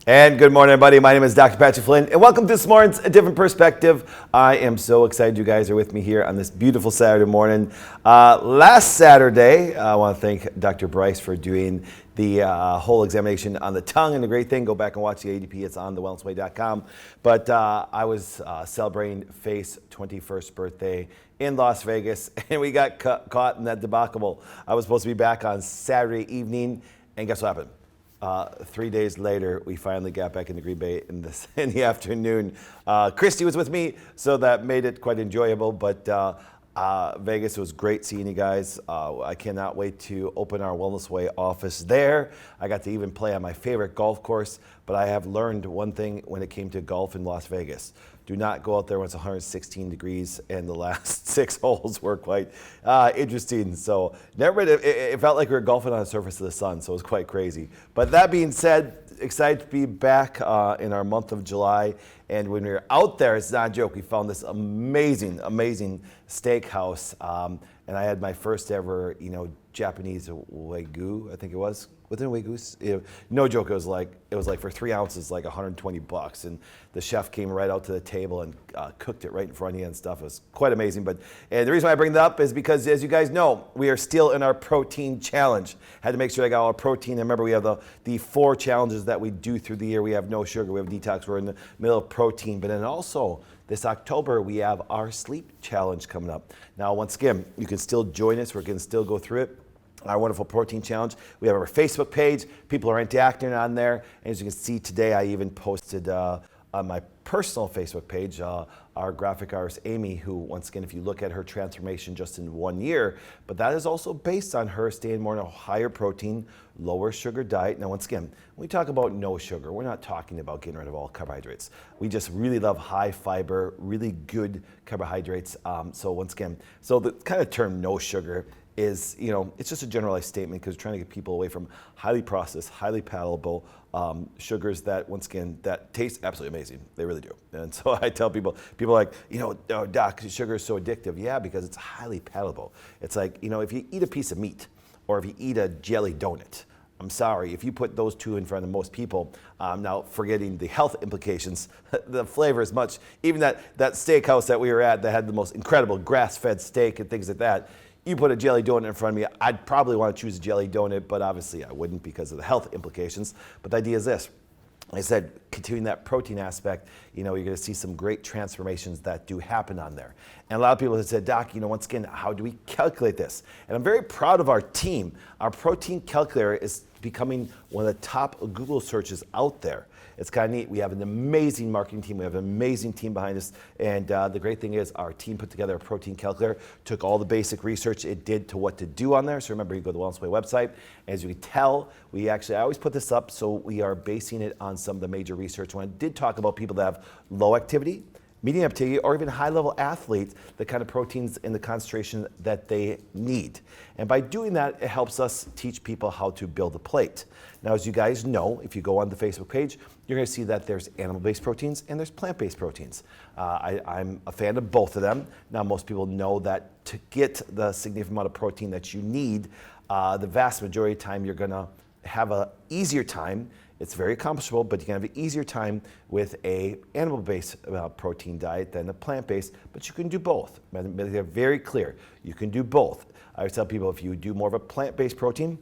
And good morning, everybody. My name is Dr. Patrick Flynn, and welcome to this morning's A Different Perspective. I am so excited you guys are with me here on this beautiful Saturday morning. Last Saturday, I want to thank Dr. Bryce for doing the whole examination on the tongue, and the great thing, go back and watch the ADP. It's on thewellnessway.com. But I was celebrating Faith's 21st birthday in Las Vegas, and we got caught in that debacle. I was supposed to be back on Saturday evening, and guess what happened? 3 days later, we finally got back into Green Bay in the afternoon. Christy was with me, so that made it quite enjoyable. But Vegas was great seeing you guys. I cannot wait to open our Wellness Way office there. I got to even play on my favorite golf course. But I have learned one thing when it came to golf in Las Vegas. Do not go out there when it's 116 degrees, and the last 6 holes were quite interesting. So it felt like we were golfing on the surface of the sun, so it was quite crazy. But that being said, excited to be back in our month of July. And when we were out there, it's not a joke, we found this amazing, amazing steakhouse. And I had my first ever, Japanese Wagyu, I think it was. Within Wagyu, no joke, it was like for 3 ounces, like $120. And the chef came right out to the table and cooked it right in front of you and stuff. It was quite amazing. And the reason why I bring that up is because, as you guys know, we are still in our protein challenge. Had to make sure I got all our protein. And remember, we have the 4 challenges that we do through the year. We have no sugar, we have detox, we're in the middle of protein. But then also, this October, we have our sleep challenge coming up. Now, once again, you can still join us. We're going to still go through it. Our wonderful protein challenge. We have our Facebook page. People are interacting on there. And as you can see today, I even posted on my personal Facebook page, our graphic artist, Amy, who, once again, if you look at her transformation just in 1 year, but that is also based on her staying more in a higher protein, lower sugar diet. Now, once again, when we talk about no sugar, we're not talking about getting rid of all carbohydrates. We just really love high fiber, really good carbohydrates. So once again, the kind of term no sugar is, it's just a generalized statement because we're trying to get people away from highly processed, highly palatable sugars that, once again, that taste absolutely amazing. They really do. And so I tell people are like, oh, Doc, sugar is so addictive. Yeah, because it's highly palatable. It's like, if you eat a piece of meat or if you eat a jelly donut, I'm sorry, if you put those two in front of most people, now forgetting the health implications, the flavor is much, even that steakhouse that we were at that had the most incredible grass-fed steak and things like that, you put a jelly donut in front of me, I'd probably want to choose a jelly donut, but obviously I wouldn't because of the health implications. But the idea is this. Like I said, continuing that protein aspect, you're going to see some great transformations that do happen on there. And a lot of people have said, Doc, once again, how do we calculate this? And I'm very proud of our team. Our protein calculator is becoming one of the top Google searches out there. It's kind of neat. We have an amazing marketing team. We have an amazing team behind us. And the great thing is our team put together a protein calculator, took all the basic research it did to what to do on there. So remember, you go to the Wellness Way website. As you can tell, I always put this up, so we are basing it on some of the major research. When I did talk about people that have low activity, medium activity, or even high-level athletes, the kind of proteins and the concentration that they need. And by doing that, it helps us teach people how to build a plate. Now, as you guys know, if you go on the Facebook page, you're going to see that there's animal-based proteins and there's plant-based proteins. I'm a fan of both of them. Now, most people know that to get the significant amount of protein that you need, the vast majority of the time you're going to have an easier time. It's very accomplishable, but you can have an easier time with a animal-based protein diet than a plant-based, but you can do both. They're very clear. You can do both. I always tell people if you do more of a plant-based protein,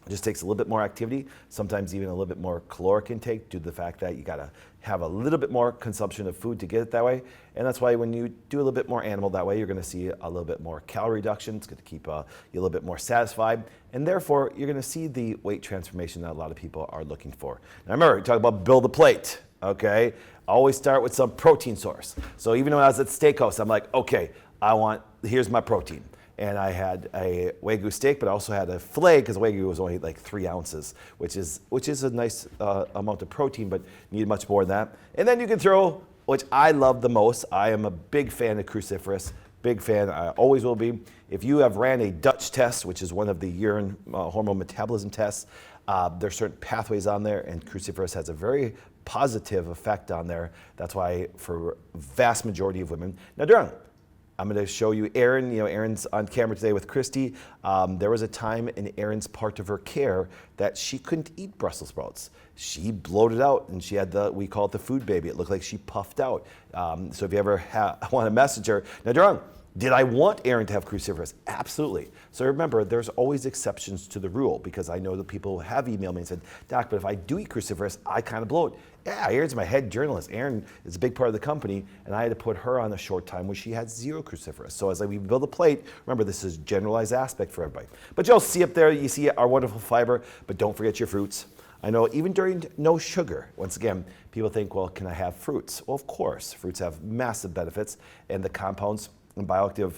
it just takes a little bit more activity, sometimes even a little bit more caloric intake due to the fact that you gotta have a little bit more consumption of food to get it that way. And that's why when you do a little bit more animal that way, you're gonna see a little bit more calorie reduction. It's gonna keep you a little bit more satisfied. And therefore, you're gonna see the weight transformation that a lot of people are looking for. Now remember, we talk about build a plate, okay? Always start with some protein source. So even when I was at Steakhouse, I'm like, okay, here's my protein. And I had a Wagyu steak, but I also had a filet because Wagyu was only like 3 ounces, which is a nice amount of protein, but you need much more than that. And then you can throw, which I love the most. I am a big fan of cruciferous, big fan. I always will be. If you have ran a Dutch test, which is one of the urine hormone metabolism tests, there's certain pathways on there, and cruciferous has a very positive effect on there. That's why for vast majority of women. Now, Durham, I'm going to show you Erin. Erin's on camera today with Christy. There was a time in Erin's part of her care that she couldn't eat Brussels sprouts. She bloated out, and she had we call it the food baby. It looked like she puffed out. So if you ever want to message her, now Daron, did I want Erin to have cruciferous? Absolutely. So remember, there's always exceptions to the rule, because I know that people have emailed me and said, Doc, but if I do eat cruciferous, I kind of bloat. Yeah, Erin's my head journalist. Erin is a big part of the company, and I had to put her on a short time where she had 0 cruciferous. So as we build a plate, remember, this is generalized aspect for everybody. But you'll see up there, you see our wonderful fiber, but don't forget your fruits. I know even during no sugar, once again, people think, well, can I have fruits? Well, of course, fruits have massive benefits, and the compounds and bioactive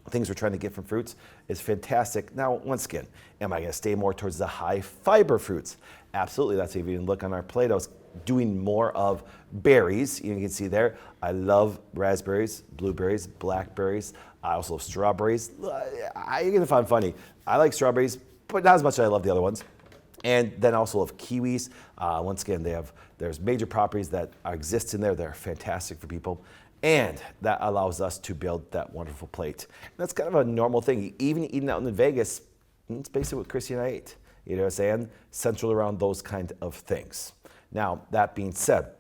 things we're trying to get from fruits is fantastic. Now, once again, am I going to stay more towards the high fiber fruits? Absolutely. That's if you can look on our plate. I was doing more of berries. You can see there. I love raspberries, blueberries, blackberries. I also love strawberries. You're going to find funny. I like strawberries, but not as much as I love the other ones. And then also love kiwis. Once again, there's major properties that exist in there that are fantastic for people. And that allows us to build that wonderful plate. And that's kind of a normal thing. Even eating out in Vegas, it's basically what Christy and I ate. You know what I'm saying? Central around those kind of things. Now, that being said,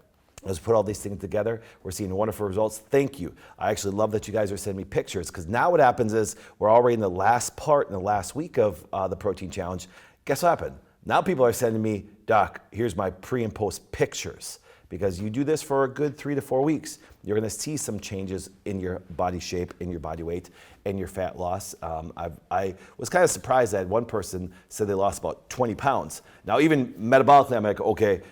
let's put all these things together. We're seeing wonderful results. Thank you. I actually love that you guys are sending me pictures, because now what happens is we're already in the last part, in the last week of the protein challenge. Guess what happened? Now people are sending me, Doc, here's my pre and post pictures. Because you do this for a good 3 to 4 weeks, you're going to see some changes in your body shape, in your body weight, and your fat loss. I was kind of surprised that one person said they lost about 20 pounds. Now, even metabolically, I'm like, okay,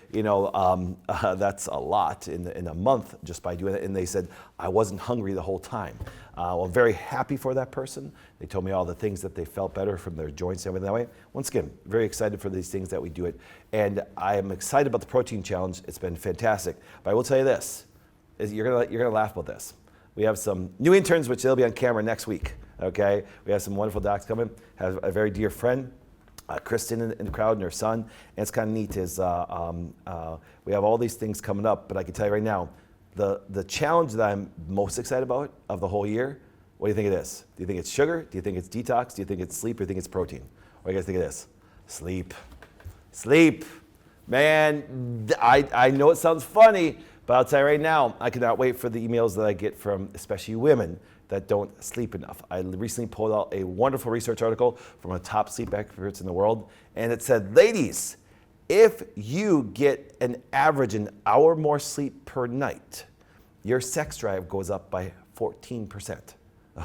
that's a lot in a month just by doing it. And they said, I wasn't hungry the whole time. Well, I'm very happy for that person. They told me all the things that they felt better from their joints and everything that way. Once again, very excited for these things that we do it. And I am excited about the protein challenge. It's been fantastic. But I will tell you this, you're gonna laugh about this. We have some new interns, which they'll be on camera next week, okay? We have some wonderful docs coming. Have a very dear friend, Kristen in the crowd, and her son. And it's kind of neat is we have all these things coming up, but I can tell you right now, the challenge that I'm most excited about of the whole year, what do you think it is? Do you think it's sugar? Do you think it's detox? Do you think it's sleep? Or do you think it's protein? What do you guys think it is? Sleep. Sleep. Man, I know it sounds funny, but I'll tell you right now, I cannot wait for the emails that I get from especially women that don't sleep enough. I recently pulled out a wonderful research article from a top sleep experts in the world, and it said, ladies, if you get an average an hour more sleep per night, your sex drive goes up by 14%.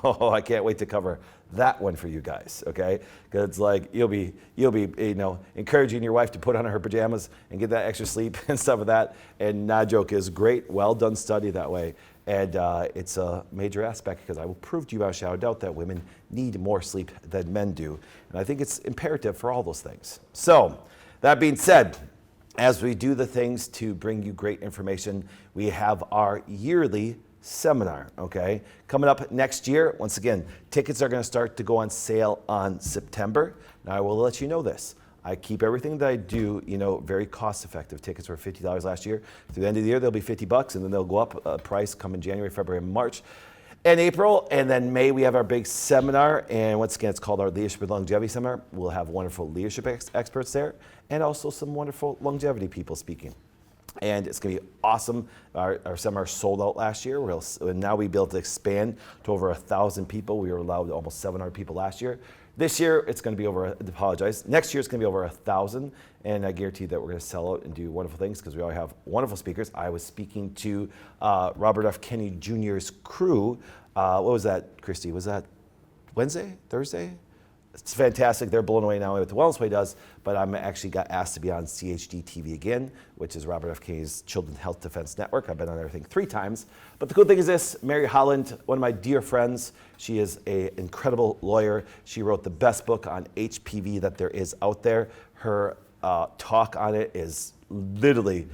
Oh, I can't wait to cover that one for you guys, okay? Because it's like you'll be encouraging your wife to put on her pajamas and get that extra sleep and stuff like that. And not a joke, is great, well done study that way. And it's a major aspect, because I will prove to you without a shadow of doubt that women need more sleep than men do. And I think it's imperative for all those things. So that being said, as we do the things to bring you great information, we have our yearly seminar, okay? Coming up next year, once again, tickets are gonna start to go on sale on September. Now I will let you know this. I keep everything that I do, very cost effective. Tickets were $50 last year. Through the end of the year, they'll be $50, and then they'll go up price come in January, February, and March. And April, and then May, we have our big seminar, and once again, it's called our Leadership and Longevity Seminar. We'll have wonderful leadership experts there, and also some wonderful longevity people speaking. And it's going to be awesome. Our seminar sold out last year. Now we'll be able to expand to over 1,000 people. We were allowed almost 700 people last year. This year, it's going to be next year, it's going to be over 1,000. And I guarantee that we're going to sell out and do wonderful things, because we already have wonderful speakers. I was speaking to Robert F. Kennedy Jr.'s crew. What was that, Christy? Was that Wednesday, Thursday? It's fantastic. They're blown away now with the Wellness Way does, but I'm actually got asked to be on CHD TV again, which is Robert F. Kennedy's Children's Health Defense Network. I've been on there, I think, 3 times. But the cool thing is this, Mary Holland, one of my dear friends, she is an incredible lawyer. She wrote the best book on HPV that there is out there. Her talk on it is literally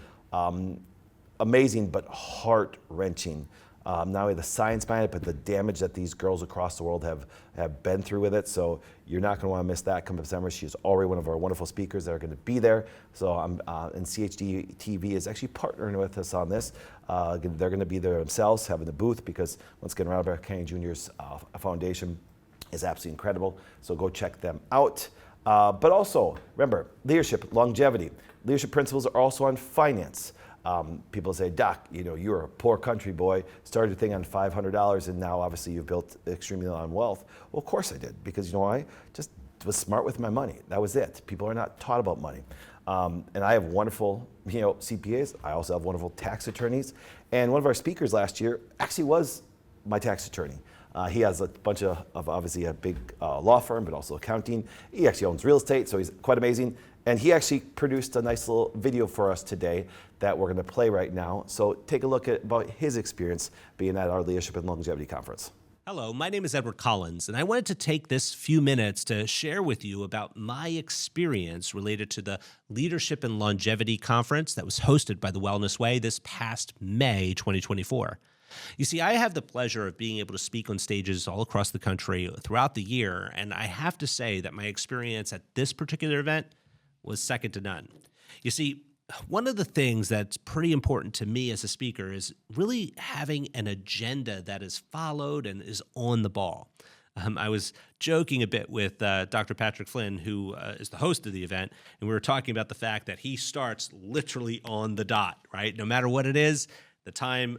amazing, but heart-wrenching. not only the science behind it, but the damage that these girls across the world have been through with it. So you're not going to want to miss that come December. She's already one of our wonderful speakers that are going to be there. So and CHD TV is actually partnering with us on this. They're going to be there themselves, having the booth, because once again, Robert Kennedy Jr.'s foundation is absolutely incredible. So go check them out. But also, remember, leadership, longevity. Leadership principles are also on finance. People say, Doc, you're a poor country boy, started a thing on $500, and now obviously you've built extremely long wealth. Well, of course I did, because you know why? Just was smart with my money. That was it. People are not taught about money. And I have wonderful, CPAs. I also have wonderful tax attorneys. And one of our speakers last year actually was my tax attorney. He has a bunch of obviously a big law firm, but also accounting. He actually owns real estate, so he's quite amazing. And he actually produced a nice little video for us today that we're going to play right now. So take a look at about his experience being at our Leadership and Longevity Conference. Hello, my name is Edward Collins, and I wanted to take this few minutes to share with you about my experience related to the Leadership and Longevity Conference that was hosted by the Wellness Way this past May 2024. You see, I have the pleasure of being able to speak on stages all across the country throughout the year, and I have to say that my experience at this particular event was second to none. You see, one of the things that's pretty important to me as a speaker is really having an agenda that is followed and is on the ball. I was joking a bit with Dr. Patrick Flynn, who is the host of the event, and we were talking about the fact that he starts literally on the dot, right? No matter what it is, the time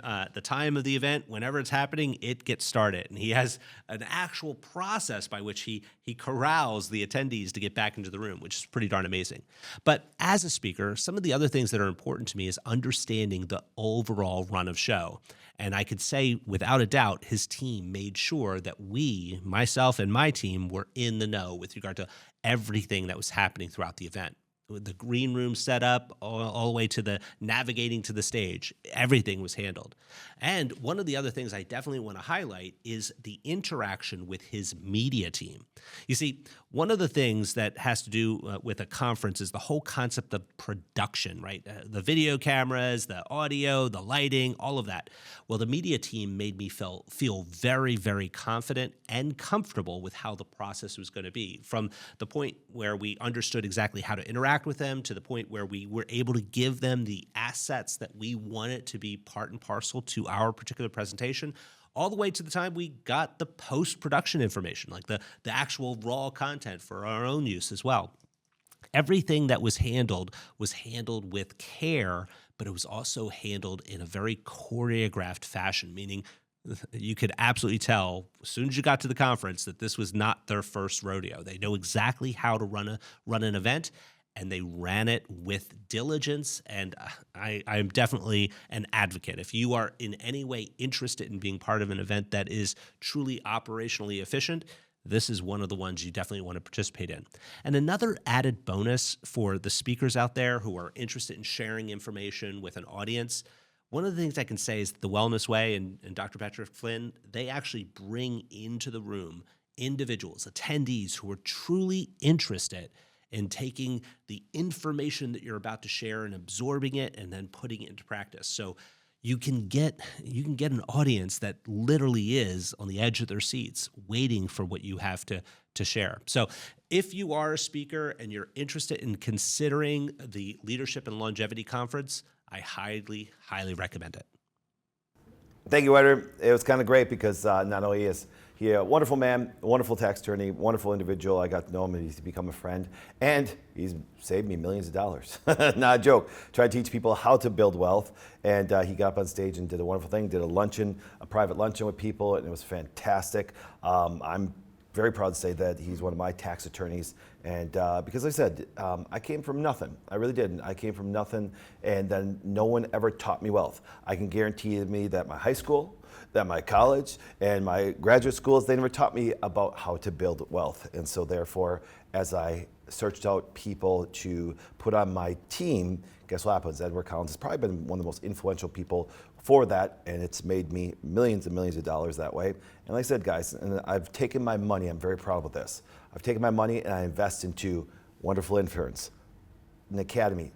of the event, whenever it's happening, it gets started. And he has an actual process by which he corrals the attendees to get back into the room, which is pretty darn amazing. But as a speaker, some of the other things that are important to me is understanding the overall run of show. And I could say, without a doubt, his team made sure that we, myself and my team, were in the know with regard to everything that was happening throughout the event. The green room set up all the way to the navigating to the stage. Everything was handled. And one of the other things I definitely want to highlight is the interaction with his media team. You see, one of the things that has to do with a conference is the whole concept of production, right? The video cameras, the audio, the lighting, all of that. Well, the media team made me feel very, very confident and comfortable with how the process was going to be, from the point where we understood exactly how to interact with them to the point where we were able to give them the assets that we wanted to be part and parcel to our particular presentation, all the way to the time we got the post-production information, like the actual raw content for our own use as well. Everything that was handled with care, but it was also handled in a very choreographed fashion, meaning you could absolutely tell as soon as you got to the conference that this was not their first rodeo. They know exactly how to run an event, and they ran it with diligence, and I'm definitely an advocate. If you are in any way interested in being part of an event that is truly operationally efficient, this is one of the ones you definitely want to participate in. And another added bonus for the speakers out there who are interested in sharing information with an audience, one of the things I can say is that the Wellness Way and Dr. Patrick Flynn, they actually bring into the room individuals, attendees who are truly interested in taking the information that you're about to share and absorbing it and then putting it into practice. So you can get an audience that literally is on the edge of their seats waiting for what you have to share. So if you are a speaker and you're interested in considering the Leadership and Longevity Conference, I highly, highly recommend it. Thank you, Edward. It was kind of great because not only is he a wonderful man, a wonderful tax attorney, wonderful individual. I got to know him and he's become a friend. And he's saved me millions of dollars. Not a joke. Tried to teach people how to build wealth. And he got up on stage and did a wonderful thing, did a private luncheon with people, and it was fantastic. I'm very proud to say that he's one of my tax attorneys. And because like I said, I came from nothing. I really did. I came from nothing, and then no one ever taught me wealth. I can guarantee me that my high school, that my college, and my graduate schools, they never taught me about how to build wealth. And so therefore, as I searched out people to put on my team, guess what happens? Edward Collins has probably been one of the most influential people for that, and it's made me millions and millions of dollars that way. And like I said, guys, and I've taken my money, I'm very proud of this. I've taken my money and I invest into wonderful interns, an academy,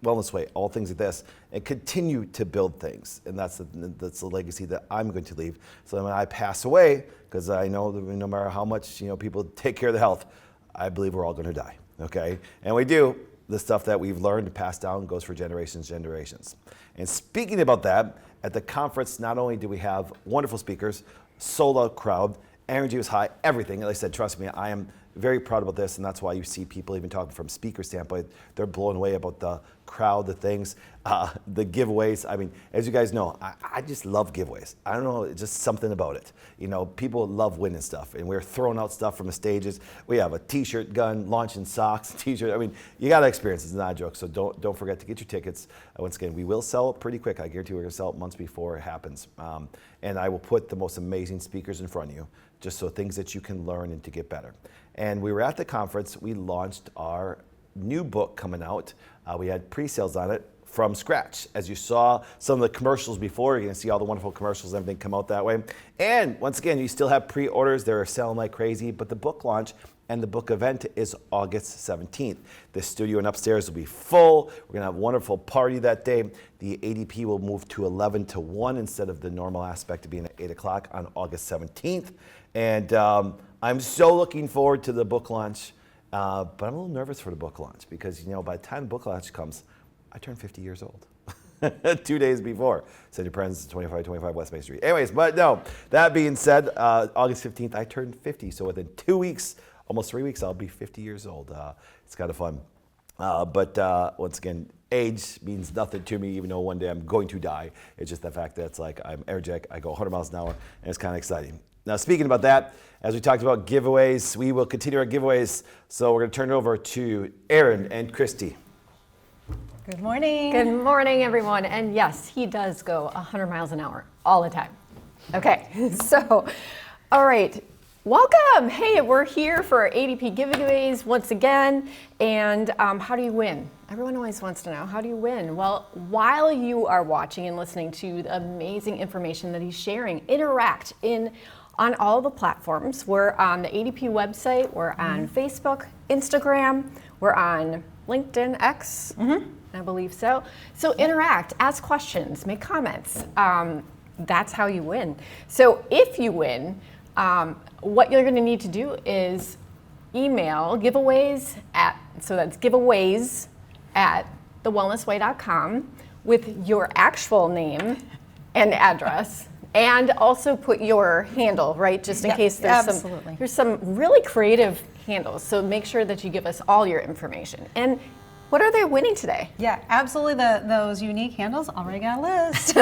Wellness Way, all things like this, and continue to build things. And that's the legacy that I'm going to leave. So when I pass away, because I know that no matter how much people take care of the health, I believe we're all going to die. Okay, and we do. The stuff that we've learned and passed down goes for generations. And speaking about that, at the conference, not only do we have wonderful speakers, sold out crowd, energy was high, everything. Like I said, trust me, I am very proud about this, and that's why you see people even talking from speaker standpoint. They're blown away about the crowd, the things, the giveaways. I mean, as you guys know, I just love giveaways. I don't know, it's just something about it. People love winning stuff, and we're throwing out stuff from the stages. We have a t-shirt gun, launching socks, t-shirt. I mean, you got to experience it. It's not a joke, so don't forget to get your tickets. Once again, we will sell it pretty quick. I guarantee we're going to sell it months before it happens. And I will put the most amazing speakers in front of you, just so things that you can learn and to get better. And we were at the conference. We launched our new book coming out. We had pre-sales on it from scratch. As you saw some of the commercials before, you're gonna see all the wonderful commercials and everything come out that way. And once again, you still have pre-orders. They're selling like crazy, but the book launch and the book event is August 17th. The studio and upstairs will be full. We're gonna have a wonderful party that day. The ADP will move to 11 to 1 instead of the normal aspect of being at 8 o'clock on August 17th. And I'm so looking forward to the book launch, but I'm a little nervous for the book launch because, by the time the book launch comes, I turn 50 years old. 2 days before. Send your friends to 2525 West Main Street. Anyways, but no, that being said, August 15th, I turned 50. So within 2 weeks, almost 3 weeks, I'll be 50 years old. It's kind of fun. But once again, age means nothing to me, even though one day I'm going to die. It's just the fact that it's like I'm energetic, I go 100 miles an hour, and it's kind of exciting. Now, speaking about that, as we talked about giveaways, we will continue our giveaways. So we're going to turn it over to Erin and Christy. Good morning. Good morning, everyone. And yes, he does go 100 miles an hour all the time. Okay, so, all right. Welcome. Hey, we're here for our ADP giveaways once again. And how do you win? Everyone always wants to know, how do you win? Well, while you are watching and listening to the amazing information that he's sharing, interact on all the platforms. We're on the ADP website. We're on Facebook, Instagram. We're on LinkedIn, X. I believe so. So interact, ask questions, make comments. That's how you win. So if you win, what you're going to need to do is email giveaways so that's giveaways at thewellnessway.com with your actual name and address. And also put your handle, right? Just in case there's some really creative handles. So make sure that you give us all your information. And what are they winning today? Yeah, absolutely. Those unique handles, already got a list.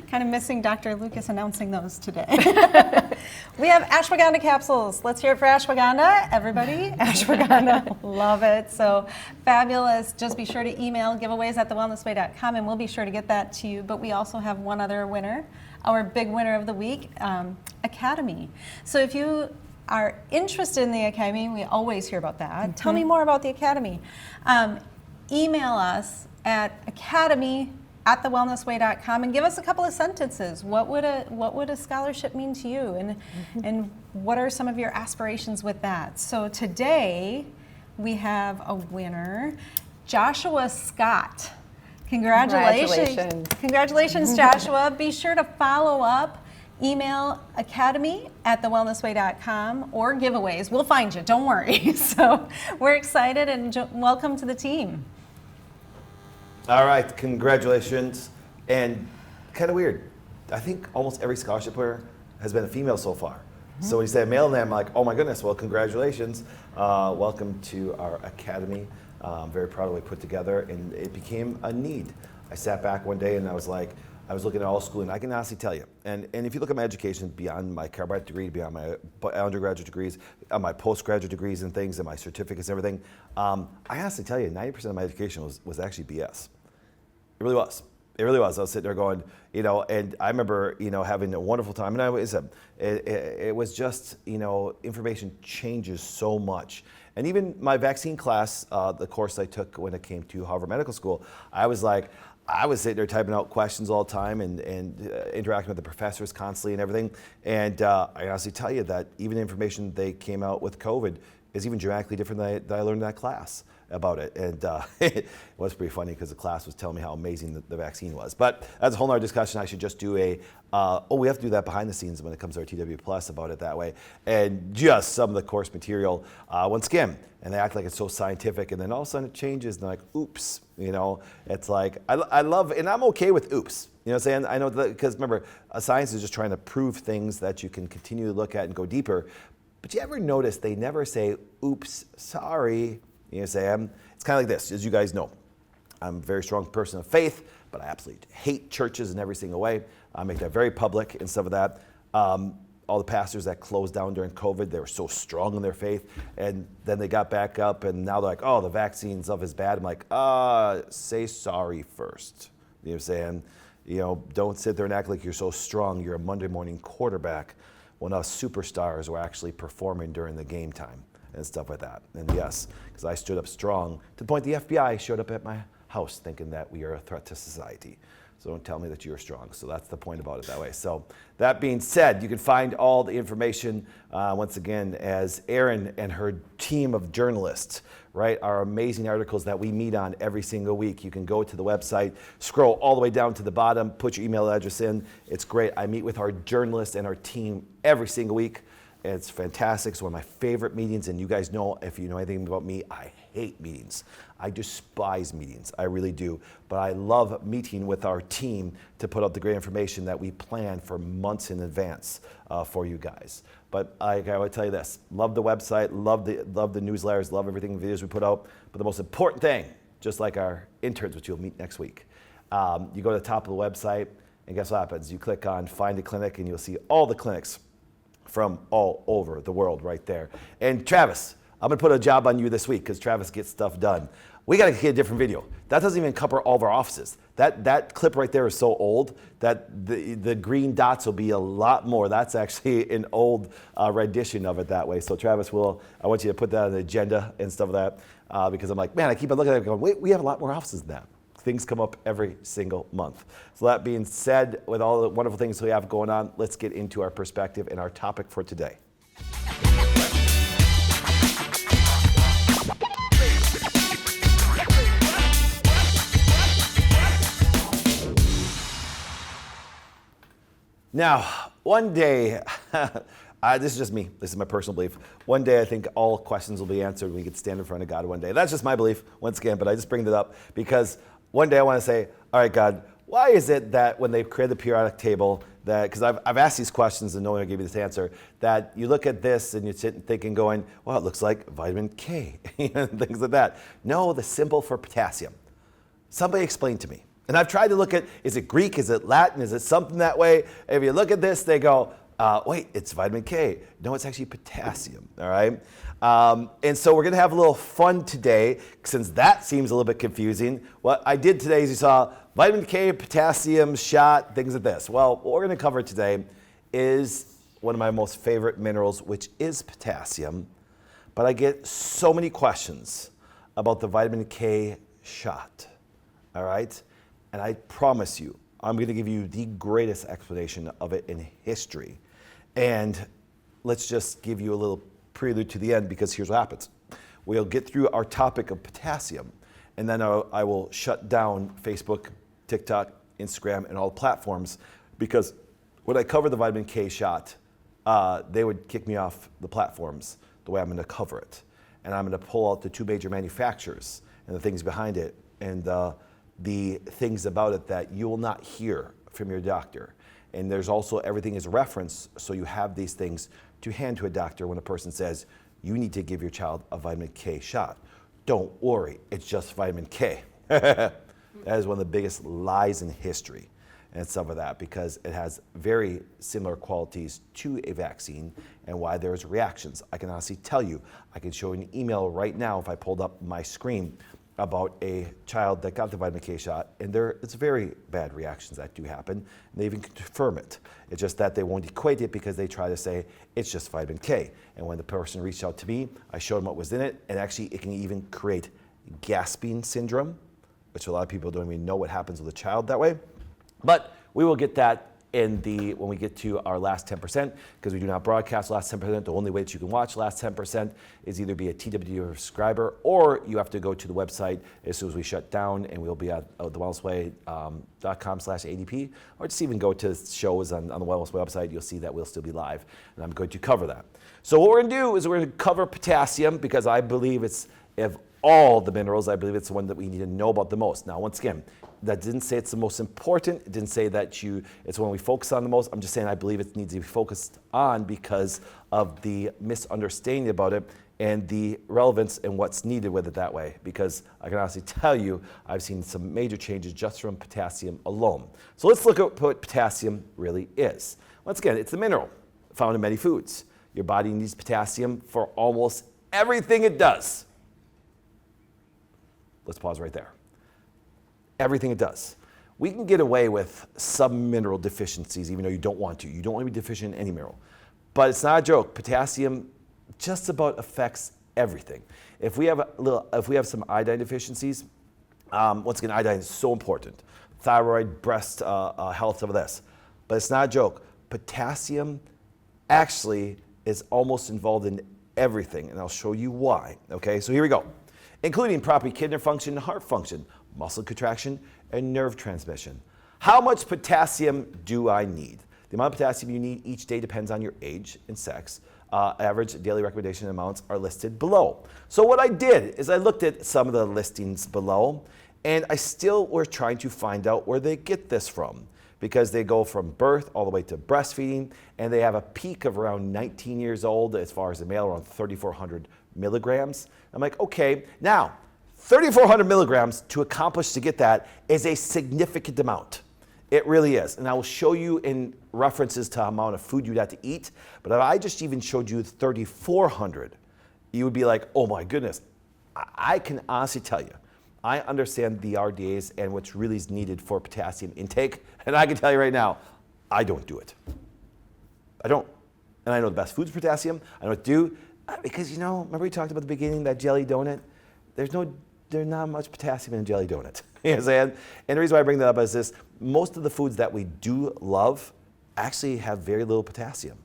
Kind of missing Dr. Lucas announcing those today. We have ashwagandha capsules. Let's hear it for ashwagandha, everybody. Ashwagandha, love it. So fabulous. Just be sure to email giveaways at thewellnessway.com and we'll be sure to get that to you. But we also have one other winner, our big winner of the week, Academy. So if you are interested in the Academy, we always hear about that. Tell me more about the Academy. Email us at academy@thewellnessway.com and give us a couple of sentences. What would a scholarship mean to you, and what are some of your aspirations with that? So today we have a winner, Joshua Scott. Congratulations. Congratulations, Joshua. Be sure to follow up. Email academy@thewellnessway.com or giveaways. We'll find you, don't worry. So we're excited and welcome to the team. All right, congratulations. And kind of weird, I think almost every scholarship winner has been a female so far. So when you say a male name, I'm like, oh my goodness, well, congratulations. Welcome to our Academy. I'm very proud of what we put together, and it became a need. I sat back one day and I was looking at all school, and I can honestly tell you, and if you look at my education beyond my chiropractic degree, beyond my undergraduate degrees, my postgraduate degrees and things, and my certificates and everything, I honestly tell you, 90% of my education was actually BS. It really was. It really was. I was sitting there going, and I remember, having a wonderful time. And it was just, information changes so much. And even my vaccine class, the course I took when it came to Harvard Medical School, I was sitting there typing out questions all the time and interacting with the professors constantly and everything. And I honestly tell you that even the information they came out with COVID is even dramatically different than I learned in that class about it. And it was pretty funny because the class was telling me how amazing the vaccine was. But that's a whole nother discussion. I should just do we have to do that behind the scenes when it comes to our TW Plus about it that way. And just some of the course material, once again, and they act like it's so scientific, and then all of a sudden it changes, and they're like, oops, it's like, I love, and I'm okay with oops. You know what I'm saying? I know because remember, science is just trying to prove things that you can continue to look at and go deeper. But you ever notice they never say, oops, sorry. You know what I'm saying? It's kind of like this, as you guys know. I'm a very strong person of faith, but I absolutely hate churches in every single way. I make that very public and stuff of that. All the pastors that closed down during COVID, they were so strong in their faith, and then they got back up, and now they're like, oh, the vaccine stuff is bad. I'm like, say sorry first. You know what I'm saying? Don't sit there and act like you're so strong. You're a Monday morning quarterback when us superstars were actually performing during the game time and stuff like that. And yes, because I stood up strong to the point the FBI showed up at my house thinking that we are a threat to society. So don't tell me that you're strong. So that's the point about it that way. So that being said, you can find all the information, once again, as Erin and her team of journalists, right, our amazing articles that we meet on every single week. You can go to the website, scroll all the way down to the bottom, put your email address in. It's great. I meet with our journalists and our team every single week. It's fantastic. It's one of my favorite meetings, and you guys know, if you know anything about me, I hate meetings. I despise meetings. I really do. But I love meeting with our team to put out the great information that we plan for months in advance for you guys. But I would tell you this, love the website, love the newsletters, love everything, the videos we put out. But the most important thing, just like our interns, which you'll meet next week, you go to the top of the website, and guess what happens? You click on Find a Clinic, and you'll see all the clinics from all over the world right there. And Travis, I'm gonna put a job on you this week because Travis gets stuff done. We gotta get a different video. That doesn't even cover all of our offices. That clip right there is so old that the green dots will be a lot more. That's actually an old rendition of it that way. So Travis, I want you to put that on the agenda and stuff like that because I'm like, man, I keep on looking at it going, wait, we have a lot more offices than that. Things come up every single month. So that being said, with all the wonderful things we have going on, let's get into our perspective and our topic for today. Now, one day, this is just me. This is my personal belief. One day, I think all questions will be answered when we get to stand in front of God one day. That's just my belief, once again, but I just bring that up because one day I want to say, all right, God, why is it that when they created the periodic table, that because I've asked these questions and no one will give you this answer, that you look at this and you sit and thinking going, well, it looks like vitamin K and things like that. No, the symbol for potassium. Somebody explain to me. And I've tried to look at, is it Greek, is it Latin, is it something that way? If you look at this, they go, wait, it's vitamin K. No, it's actually potassium, all right? And so we're gonna have a little fun today, since that seems a little bit confusing. What I did today is you saw vitamin K, potassium, shot, things like this. Well, what we're gonna cover today is one of my most favorite minerals, which is potassium. But I get so many questions about the vitamin K shot, all right? And I promise you, I'm gonna give you the greatest explanation of it in history. And let's just give you a little prelude to the end, because here's what happens. We'll get through our topic of potassium, and then I will shut down Facebook, TikTok, Instagram, and all platforms, because when I cover the vitamin K shot, they would kick me off the platforms the way I'm gonna cover it. And I'm gonna pull out the two major manufacturers and the things behind it, and the things about it that you will not hear from your doctor. And there's also everything is referenced, so you have these things to hand to a doctor when a person says, you need to give your child a vitamin K shot. Don't worry, it's just vitamin K. That is one of the biggest lies in history and stuff of that, because it has very similar qualities to a vaccine and why there's reactions. I can honestly tell you, I can show you an email right now if I pulled up my screen about a child that got the vitamin K shot, and it's very bad reactions that do happen, and they even confirm it. It's just that they won't equate it because they try to say it's just vitamin K. And when the person reached out to me, I showed them what was in it, and actually it can even create gasping syndrome, which a lot of people don't even know what happens with a child that way. But we will get that when we get to our last 10%, because we do not broadcast last 10%, the only way that you can watch last 10% is either be a TWD subscriber, or you have to go to the website as soon as we shut down, and we'll be at thewellnessway.com/ADP, or just even go to shows on the Wellness Way website. You'll see that we'll still be live, and I'm going to cover that. So what we're going to do is we're going to cover potassium, because I believe it's, of all the minerals, I believe it's the one that we need to know about the most. Now, once again, that didn't say it's the most important. It didn't say that it's one we focus on the most. I'm just saying I believe it needs to be focused on because of the misunderstanding about it and the relevance and what's needed with it that way. Because I can honestly tell you, I've seen some major changes just from potassium alone. So let's look at what potassium really is. Once again, it's a mineral found in many foods. Your body needs potassium for almost everything it does. Let's pause right there. Everything it does. We can get away with some mineral deficiencies even though you don't want to. You don't want to be deficient in any mineral. But it's not a joke. Potassium just about affects everything. If we have some iodine deficiencies, once again, iodine is so important. Thyroid, breast health, some of this. But it's not a joke. Potassium actually is almost involved in everything, and I'll show you why. Okay, so here we go. Including proper kidney function, heart function, muscle contraction, and nerve transmission. How much potassium do I need? The amount of potassium you need each day depends on your age and sex. Average daily recommendation amounts are listed below. So what I did is I looked at some of the listings below, and I still was trying to find out where they get this from, because they go from birth all the way to breastfeeding, and they have a peak of around 19 years old as far as the male, around 3,400 milligrams. I'm like, okay, now 3,400 milligrams to get that is a significant amount. It really is. And I will show you in references to the amount of food you'd have to eat. But if I just even showed you 3,400, you would be like, oh my goodness. I can honestly tell you, I understand the RDAs and what's really needed for potassium intake. And I can tell you right now, I don't do it. I don't. And I know the best foods for potassium. I know what to do. Because, remember we talked about at the beginning, that jelly donut? There's not much potassium in a jelly donut. You know what I'm saying? And the reason why I bring that up is this: most of the foods that we do love actually have very little potassium.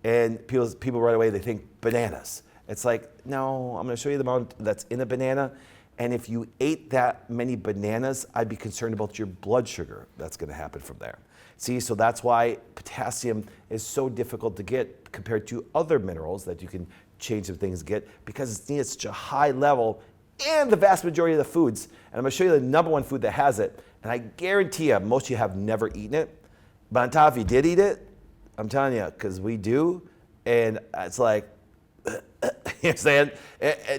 And people right away, they think bananas. It's like, no, I'm going to show you the amount that's in a banana. And if you ate that many bananas, I'd be concerned about your blood sugar that's going to happen from there. See, so that's why potassium is so difficult to get compared to other minerals that you can change some things to get, because it's needed at such a high level and the vast majority of the foods. And I'm going to show you the number one food that has it. And I guarantee you, most of you have never eaten it. But on top, if you did eat it, I'm telling you, because we do, and it's like, you know what I'm saying?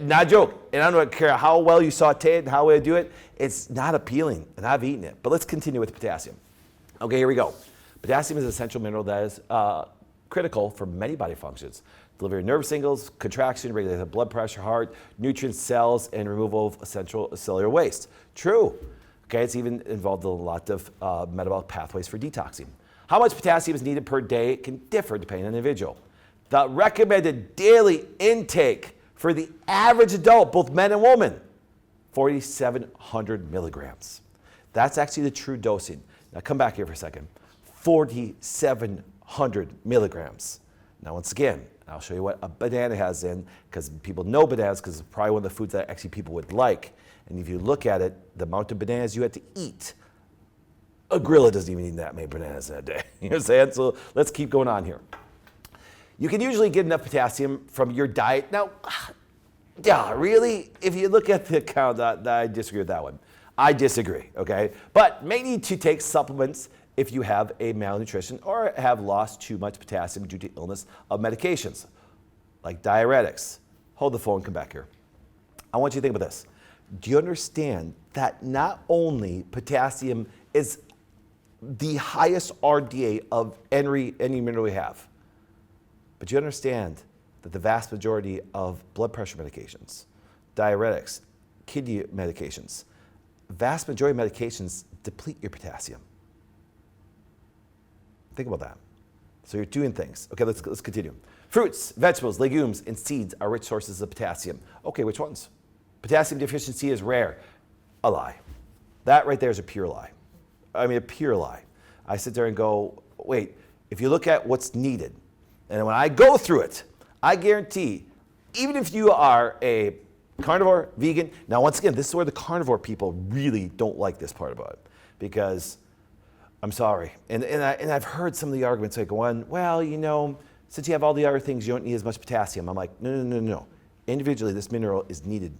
Not a joke. And I don't care how well you saute it and how well you do it, it's not appealing, and I've eaten it. But let's continue with potassium. Okay, here we go. Potassium is an essential mineral that is critical for many body functions. Delivery of nerve signals, contraction, regulation of blood pressure, heart, nutrients, cells, and removal of essential cellular waste. True. Okay, it's even involved in a lot of metabolic pathways for detoxing. How much potassium is needed per day can differ depending on the individual. The recommended daily intake for the average adult, both men and women, 4,700 milligrams. That's actually the true dosing. Now come back here for a second. 4,700 milligrams. Now once again, I'll show you what a banana has in, because people know bananas because it's probably one of the foods that actually people would like. And if you look at it, the amount of bananas you have to eat, a gorilla doesn't even eat that many bananas in a day. You know what I'm saying? So let's keep going on here. You can usually get enough potassium from your diet. Now, yeah, really? If you look at the account, I disagree with that one. I disagree, okay? But may need to take supplements if you have a malnutrition or have lost too much potassium due to illness of medications, like diuretics. Hold the phone, come back here. I want you to think about this. Do you understand that not only potassium is the highest RDA of any mineral we have, but you understand that the vast majority of blood pressure medications, diuretics, kidney medications, vast majority of medications deplete your potassium. Think about that. So you're doing things. Okay, let's continue. Fruits, vegetables, legumes, and seeds are rich sources of potassium. Okay, which ones? Potassium deficiency is rare. A lie. That right there is a pure lie. I mean, a pure lie. I sit there and go, wait, if you look at what's needed, and when I go through it, I guarantee, even if you are a carnivore, vegan, now once again, this is where the carnivore people really don't like this part about it, because I'm sorry, and I've heard some of the arguments like going, well, you know, since you have all the other things, you don't need as much potassium. I'm like, no. Individually, this mineral is needed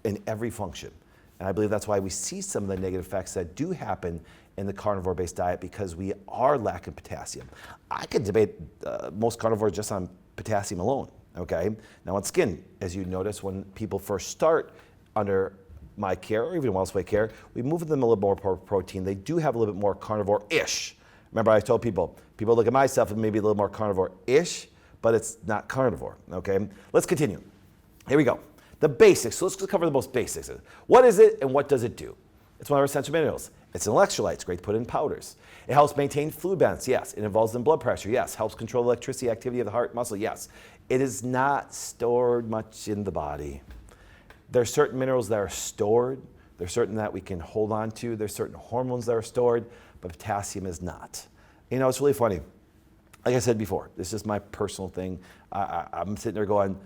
in every function. And I believe that's why we see some of the negative effects that do happen in the carnivore-based diet, because we are lacking potassium. I could debate most carnivores just on potassium alone, okay? Now, once again, as you notice, when people first start under my care, or even Wellness Way care, we move them a little more protein. They do have a little bit more carnivore-ish. Remember, I told people look at my stuff and maybe a little more carnivore-ish, but it's not carnivore, okay? Let's continue. Here we go. The basics. So let's just cover the most basics. What is it and what does it do? It's one of our essential minerals. It's an electrolyte. It's great to put in powders. It helps maintain fluid balance. Yes. It involves in blood pressure. Yes. Helps control electricity activity of the heart muscle. Yes. It is not stored much in the body. There are certain minerals that are stored. There's certain that we can hold on to. There's certain hormones that are stored, but potassium is not. You know, it's really funny. Like I said before, this is my personal thing. I'm sitting there going,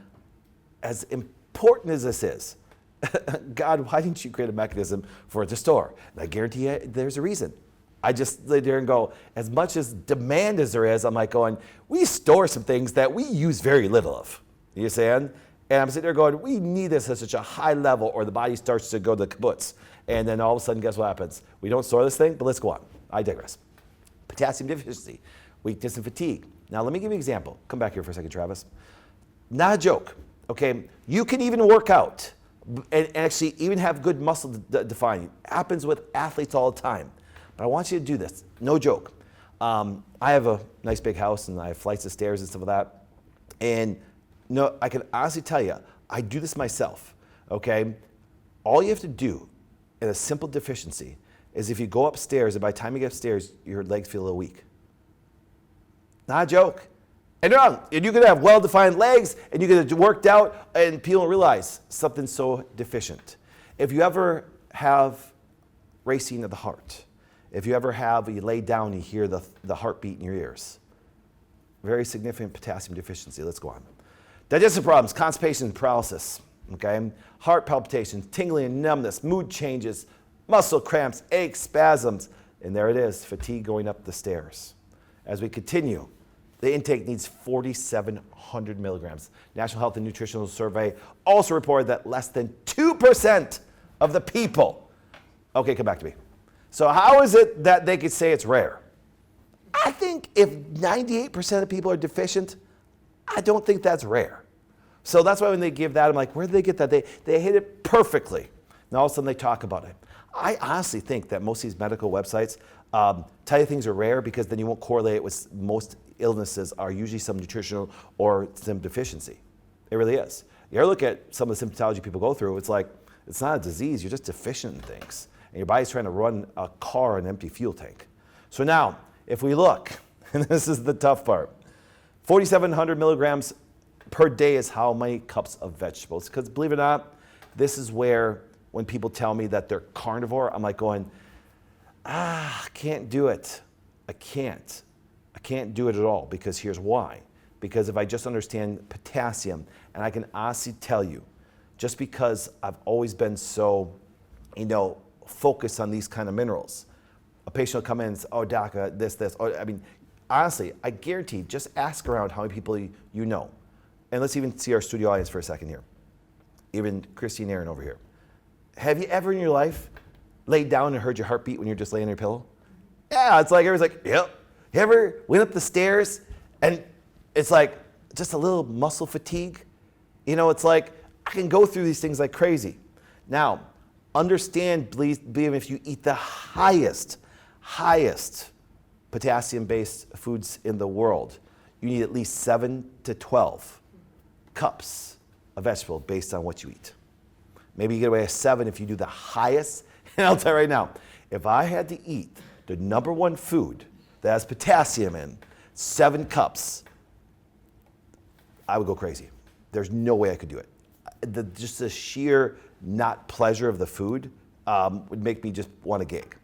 as important as this is, God, why didn't you create a mechanism for it to store? And I guarantee you there's a reason. I just lay there and go, as much as demand as there is, I'm like going, we store some things that we use very little of. You understand? And I'm sitting there going, we need this at such a high level or the body starts to go to the kibbutz. And then all of a sudden, guess what happens? We don't store this thing, but let's go on. I digress. Potassium deficiency, weakness and fatigue. Now, let me give you an example. Come back here for a second, Travis. Not a joke, okay? You can even work out and actually even have good muscle defining. It happens with athletes all the time. But I want you to do this, no joke. I have a nice big house and I have flights of stairs and stuff like that. And no, I can honestly tell you, I do this myself, okay? All you have to do in a simple deficiency is if you go upstairs and by the time you get upstairs, your legs feel a little weak. Not a joke. And you could have well-defined legs and you could have worked out and people don't realize something's so deficient. If you ever have racing of the heart, if you ever have, you lay down and you hear the heartbeat in your ears, very significant potassium deficiency. Let's go on. Digestive problems, constipation and paralysis, okay? Heart palpitations, tingling and numbness, mood changes, muscle cramps, aches, spasms, and there it is, fatigue going up the stairs. As we continue, the intake needs 4,700 milligrams. National Health and Nutritional Survey also reported that less than 2% of the people, okay, come back to me. So how is it that they could say it's rare? I think if 98% of people are deficient, I don't think that's rare. So that's why when they give that, I'm like, where did they get that? They hit it perfectly. Now all of a sudden they talk about it. I honestly think that most of these medical websites tell you things are rare because then you won't correlate it with most illnesses are usually some nutritional or some deficiency. It really is. You ever look at some of the symptomatology people go through, it's like, it's not a disease, you're just deficient in things. And your body's trying to run a car on an empty fuel tank. So now, if we look, and this is the tough part, 4,700 milligrams per day is how many cups of vegetables. Because believe it or not, this is where when people tell me that they're carnivore, I'm like going, I can't do it. I can't do it at all because here's why. Because if I just understand potassium, and I can honestly tell you, just because I've always been so, focused on these kind of minerals, a patient will come in and say, oh, doc, this. Honestly, I guarantee, just ask around how many people you know. And let's even see our studio audience for a second here. Even Christy and Aaron over here. Have you ever in your life laid down and heard your heartbeat when you're just laying on your pillow? Yeah, it's like, everyone's like, yep. You ever went up the stairs and it's like just a little muscle fatigue? It's like, I can go through these things like crazy. Now, understand, believe if you eat the highest potassium-based foods in the world, you need at least 7 to 12 cups of vegetable based on what you eat. Maybe you get away with 7 if you do the highest. And I'll tell you right now, if I had to eat the number one food that has potassium in 7 cups, I would go crazy. There's no way I could do it. Just the sheer not pleasure of the food would make me just want to gig.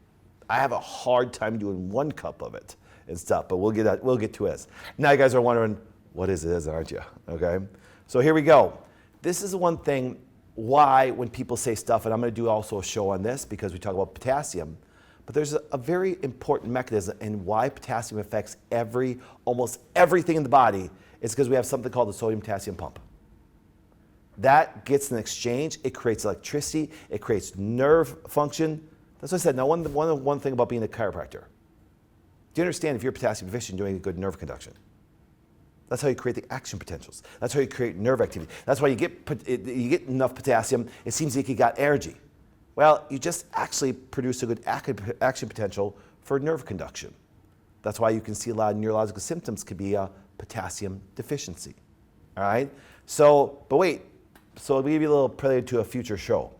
I have a hard time doing 1 cup of it. and stuff, but we'll get to it. Now you guys are wondering, what is it, aren't you? Okay, so here we go. This is one thing why when people say stuff, and I'm going to do also a show on this because we talk about potassium, but there's a very important mechanism in why potassium affects almost everything in the body. It's because we have something called the sodium potassium pump. That gets an exchange, it creates electricity, it creates nerve function. That's what I said. Now, one thing about being a chiropractor. Do you understand if you're potassium deficient, doing a good nerve conduction? That's how you create the action potentials. That's how you create nerve activity. That's why you get enough potassium, it seems like you got energy. Well, you just actually produce a good action potential for nerve conduction. That's why you can see a lot of neurological symptoms could be a potassium deficiency. All right? So, but wait. So I'll give you a little prelude to a future show.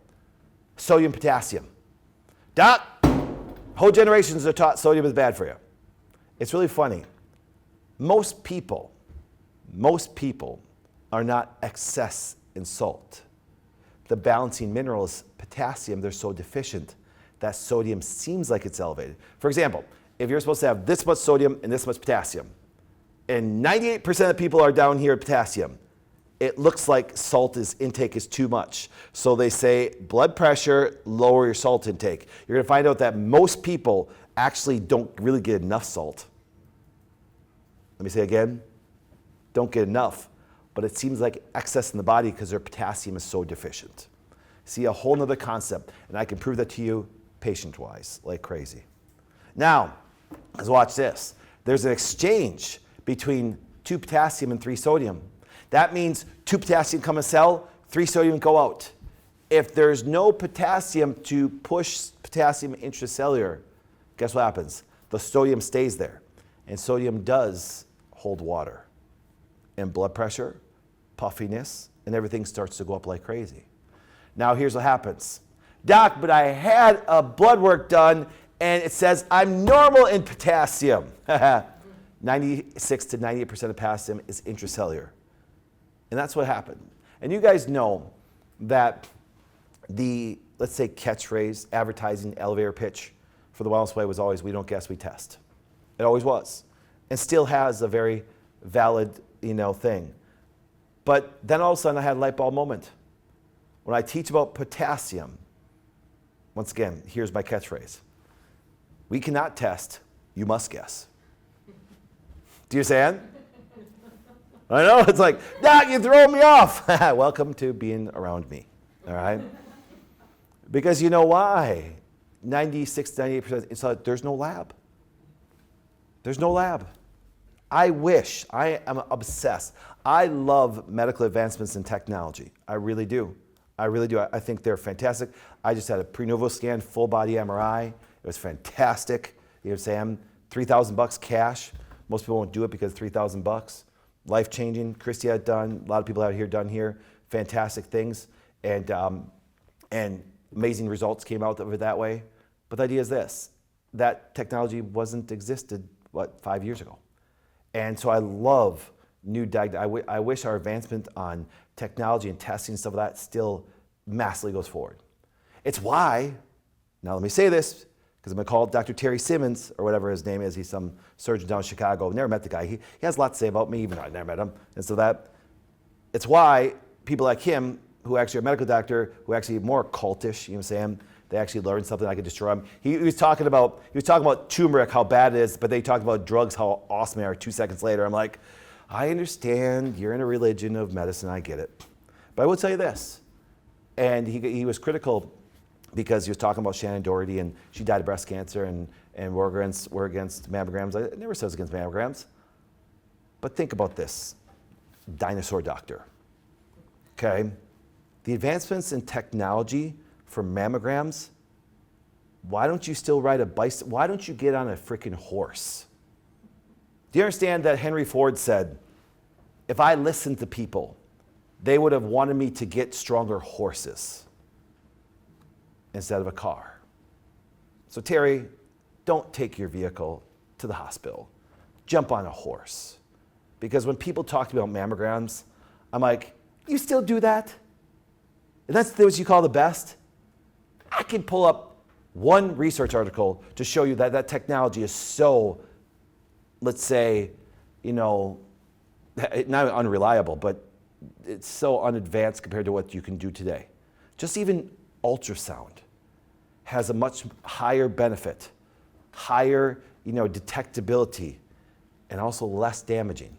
Sodium, potassium. Doc, whole generations are taught sodium is bad for you. It's really funny. Most people are not excess in salt. The balancing mineral is potassium. They're so deficient that sodium seems like it's elevated. For example, if you're supposed to have this much sodium and this much potassium, and 98% of people are down here at potassium, it looks like intake is too much. So they say blood pressure, lower your salt intake. You're going to find out that most people actually don't really get enough salt. Let me say again, don't get enough. But it seems like excess in the body because their potassium is so deficient. See, a whole nother concept, and I can prove that to you patient-wise, like crazy. Now, let's watch this. There's an exchange between 2 potassium and 3 sodium. That means 2 potassium come in a cell, 3 sodium go out. If there's no potassium to push potassium intracellular, guess what happens? The sodium stays there. And sodium does hold water. And blood pressure, puffiness, and everything starts to go up like crazy. Now here's what happens. Doc, but I had a blood work done and it says I'm normal in potassium. 96 to 98% of potassium is intracellular. And that's what happened. And you guys know that the, let's say, catchphrase, advertising, elevator pitch for the Wellness Way was always, we don't guess, we test. It always was. And still has a very valid, thing. But then all of a sudden I had a light bulb moment. When I teach about potassium, once again, here's my catchphrase. We cannot test, you must guess. Do you understand? I know, it's like, Doc, you throw me off. Welcome to being around me, all right? Because you know why? 96, 98%, it's like there's no lab. There's no lab. I am obsessed. I love medical advancements in technology. I really do. I think they're fantastic. I just had a prenatal scan, full body MRI. It was fantastic. You know what I'm saying? $3,000 cash. Most people won't do it because $3,000. Life-changing. Christy had it done. A lot of people out here done here. Fantastic things. And amazing results came out of it that way. But the idea is this. That technology wasn't existed, 5 years ago. And so I love new diagnostics. I wish our advancement on technology and testing and stuff like that still massively goes forward. It's why, now let me say this, because I'm going to call Dr. Terry Simmons, or whatever his name is. He's some surgeon down in Chicago. Never met the guy. He has a lot to say about me, even though I never met him. And so it's why people like him, who actually are a medical doctor, who actually are more cultish, you know what I'm saying? They actually learned something I could destroy them. He was talking about turmeric, how bad it is, but they talked about drugs, how awesome they are 2 seconds later. I'm like, I understand, you're in a religion of medicine, I get it. But I will tell you this, and he was critical because he was talking about Shannon Doherty, and she died of breast cancer, and we're against mammograms. I never said I was against mammograms. But think about this, dinosaur doctor, okay? The advancements in technology for mammograms, why don't you still ride a bicycle? Why don't you get on a freaking horse? Do you understand that Henry Ford said, if I listened to people, they would have wanted me to get stronger horses instead of a car. So Terry, don't take your vehicle to the hospital. Jump on a horse. Because when people talk to me about mammograms, I'm like, you still do that? And that's what you call the best? I can pull up one research article to show you that technology is so let's say, not unreliable, but it's so unadvanced compared to what you can do today. Just even ultrasound has a much higher benefit, higher, detectability, and also less damaging.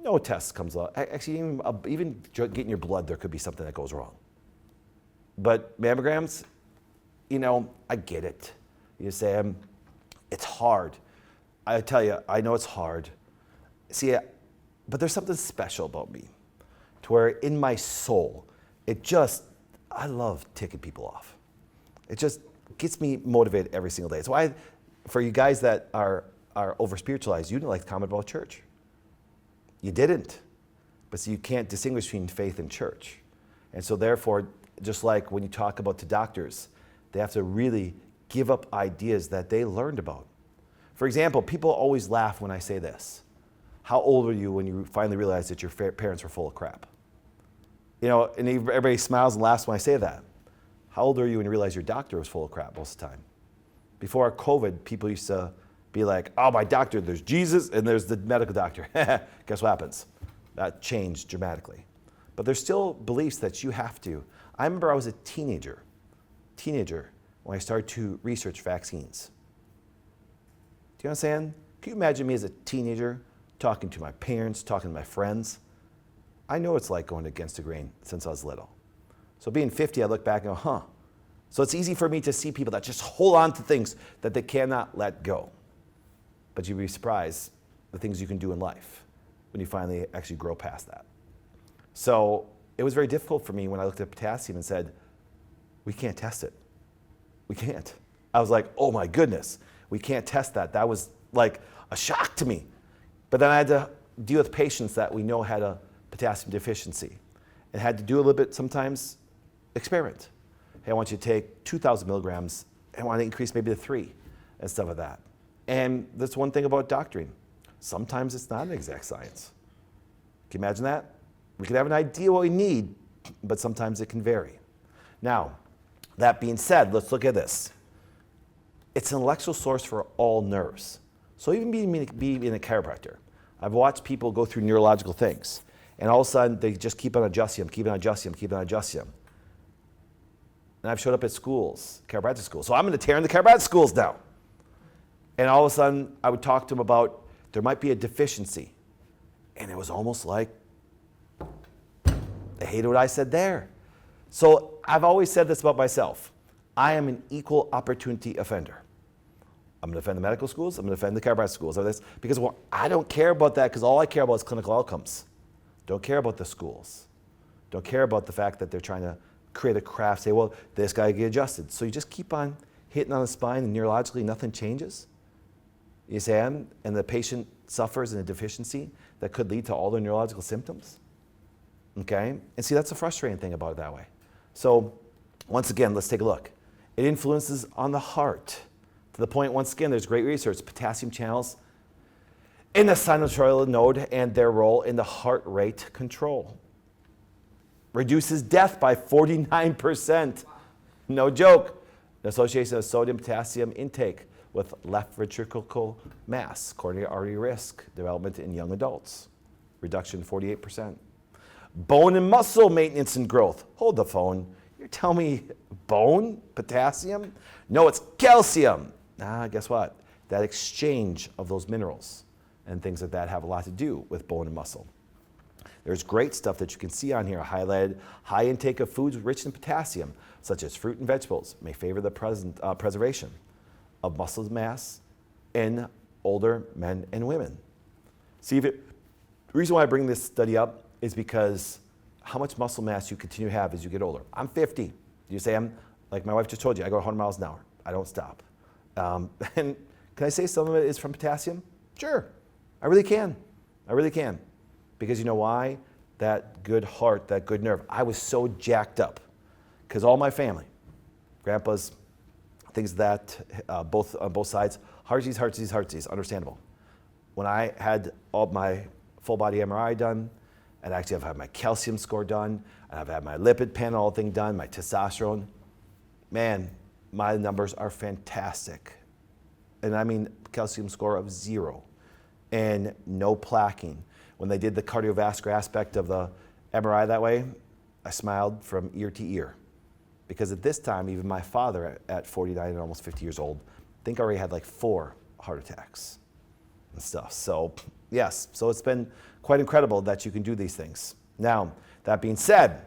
No test comes out. Actually, even getting your blood, there could be something that goes wrong. But mammograms, I get it. You say, it's hard. I tell you, I know it's hard. See, but there's something special about me, to where in my soul, I love ticking people off. It just gets me motivated every single day. It's why, for you guys that are over spiritualized, you didn't like to comment about church. You didn't. But see, you can't distinguish between faith and church. And so therefore, just like when you talk about to doctors, they have to really give up ideas that they learned about. For example, people always laugh when I say this. How old were you when you finally realized that your parents were full of crap? And everybody smiles and laughs when I say that. How old are you when you realized your doctor was full of crap most of the time? Before COVID, people used to be like, oh, my doctor, there's Jesus and there's the medical doctor. Guess what happens? That changed dramatically. But there's still beliefs that you have to. I remember I was a teenager when I started to research vaccines. Do you know what I'm saying? Can you imagine me as a teenager talking to my parents, talking to my friends? I know it's like going against the grain since I was little. So being 50, I look back and go, So it's easy for me to see people that just hold on to things that they cannot let go. But you'd be surprised the things you can do in life when you finally actually grow past that. So it was very difficult for me when I looked at potassium and said, we can't test it. We can't. I was like, oh my goodness, we can't test that. That was like a shock to me. But then I had to deal with patients that we know had a potassium deficiency and had to do a little bit, sometimes experiment. Hey, I want you to take 2,000 milligrams and I want to increase maybe to 3 and stuff like that. And that's one thing about doctoring. Sometimes it's not an exact science. Can you imagine that? We can have an idea what we need, but sometimes it can vary. Now, that being said, let's look at this. It's an intellectual source for all nerves. So even being a chiropractor, I've watched people go through neurological things, and all of a sudden they just keep on adjusting them. And I've showed up at schools, chiropractic schools. So I'm going to tear in the chiropractic schools now. And all of a sudden I would talk to them about there might be a deficiency. And it was almost like they hated what I said there. So I've always said this about myself. I am an equal opportunity offender. I'm going to defend the medical schools. I'm going to defend the chiropractic schools. Because I don't care about that, because all I care about is clinical outcomes. Don't care about the schools. Don't care about the fact that they're trying to create a craft, say, well, this guy get adjusted. So you just keep on hitting on the spine and neurologically nothing changes. You say, and the patient suffers in a deficiency that could lead to all their neurological symptoms. Okay? And see, that's the frustrating thing about it that way. So once again, let's take a look. It influences on the heart to the point, once again, there's great research, potassium channels in the sinusoidal node and their role in the heart rate control. Reduces death by 49%. No joke. The association of sodium potassium intake with left ventricular mass, coronary artery risk development in young adults. Reduction 48%. Bone and muscle maintenance and growth. Hold the phone. You're telling me bone, potassium? No, it's calcium. Guess what? That exchange of those minerals and things like that have a lot to do with bone and muscle. There's great stuff that you can see on here, highlighted. High intake of foods rich in potassium, such as fruit and vegetables, may favor the preservation of muscle mass in older men and women. See, the reason why I bring this study up is because how much muscle mass you continue to have as you get older. I'm 50. You say, like my wife just told you, I go 100 miles an hour. I don't stop. And can I say some of it is from potassium? Sure, I really can. Because you know why? That good heart, that good nerve. I was so jacked up because all my family, grandpas, things that, on both sides, heart disease, understandable. When I had all my full body MRI done, and actually I've had my calcium score done, and I've had my lipid panel thing done, my testosterone, man, my numbers are fantastic. And I mean calcium score of 0. and no plaquing. When they did the cardiovascular aspect of the MRI that way, I smiled from ear to ear. Because at this time, even my father at 49 and almost 50 years old, I think already had like 4 heart attacks and stuff. So yes, so it's been quite incredible that you can do these things. Now, that being said,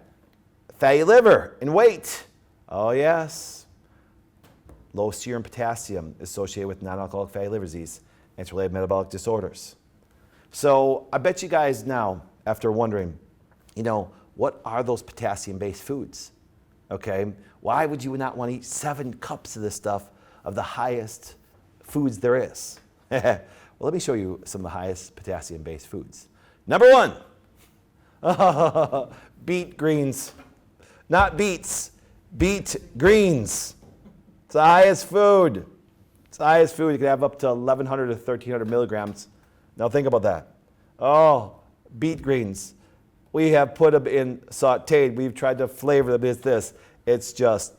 fatty liver and weight. Oh yes. Low serum potassium is associated with non-alcoholic fatty liver disease and its related metabolic disorders. So I bet you guys now, after wondering, what are those potassium-based foods? Okay, why would you not want to eat 7 cups of this stuff of the highest foods there is? Well, let me show you some of the highest potassium-based foods. Number 1, beet greens. Not beets, beet greens. It's the highest food. It's the highest food. You can have up to 1,100 to 1,300 milligrams. Now think about that. Oh, beet greens. We have put them in sauteed. We've tried to flavor them with this. It's just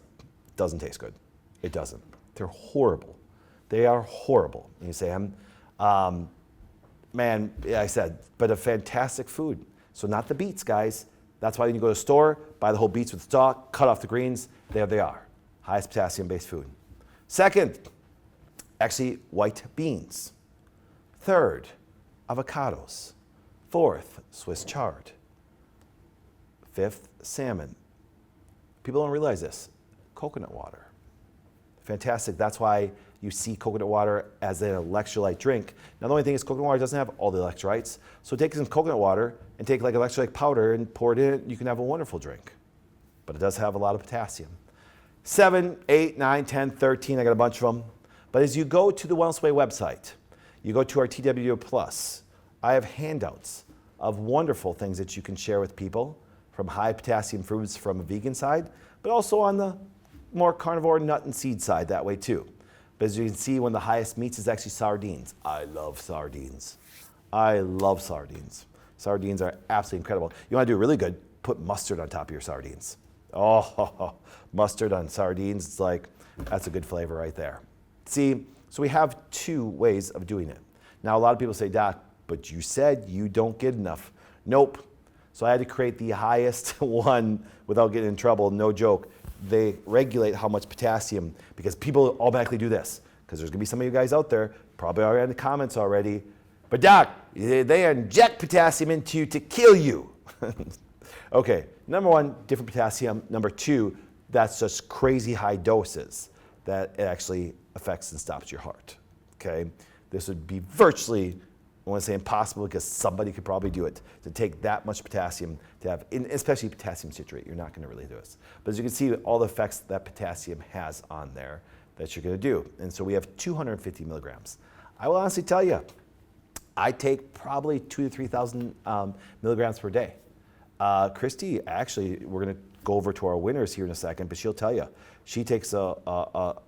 doesn't taste good. It doesn't. They're horrible. They are horrible. And you say, man, yeah, I said, but a fantastic food. So not the beets, guys. That's why when you go to the store, buy the whole beets with stalk, cut off the greens. There they are. Highest potassium-based food. Second, actually white beans. Third, avocados. Fourth, Swiss chard. Fifth, salmon. People don't realize this. Coconut water. Fantastic. That's why you see coconut water as an electrolyte drink. Now the only thing is coconut water doesn't have all the electrolytes. So take some coconut water and take like electrolyte powder and pour it in. You can have a wonderful drink. But it does have a lot of potassium. 7, 8, 9, 10, 13. I got a bunch of them. But as you go to the Wellness Way website, you go to our TWO Plus, I have handouts of wonderful things that you can share with people from high potassium foods from a vegan side, but also on the more carnivore nut and seed side that way too. But as you can see, one of the highest meats is actually sardines. I love sardines. I love sardines. Sardines are absolutely incredible. You want to do really good, put mustard on top of your sardines. Oh, mustard on sardines, it's like, that's a good flavor right there. See, so we have 2 ways of doing it. Now a lot of people say, Doc, but you said you don't get enough. Nope. So I had to create the highest one without getting in trouble, no joke. They regulate how much potassium, because people automatically do this. Because there's gonna be some of you guys out there, probably already in the comments already, but Doc, they inject potassium into you to kill you. Okay, number 1, different potassium. Number 2, that's just crazy high doses that it actually affects and stops your heart. Okay, this would be virtually, I want to say impossible, because somebody could probably do it, to take that much potassium to have, especially potassium citrate. You're not going to really do this. But as you can see, all the effects that potassium has on there that you're going to do. And so we have 250 milligrams. I will honestly tell you, I take probably 2,000 to 3,000 milligrams per day. Christy, actually, we're going to go over to our winners here in a second, but she'll tell you, she takes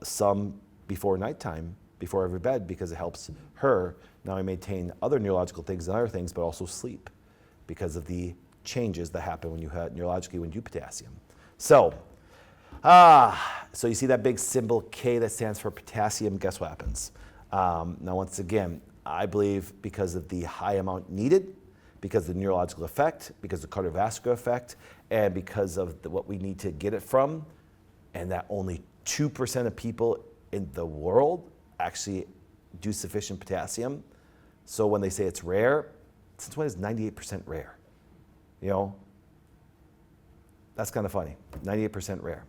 some before nighttime, before every bed, because it helps her not only maintain other neurological things and other things, but also sleep, because of the changes that happen when you have neurologically when you do potassium. So you see that big symbol K that stands for potassium. Guess what happens? Now, once again, I believe because of the high amount needed, because of the neurological effect, because of the cardiovascular effect, and because of what we need to get it from, and that only 2% of people in the world actually do sufficient potassium. So when they say it's rare, since when is 98% rare? That's kind of funny, 98% rare.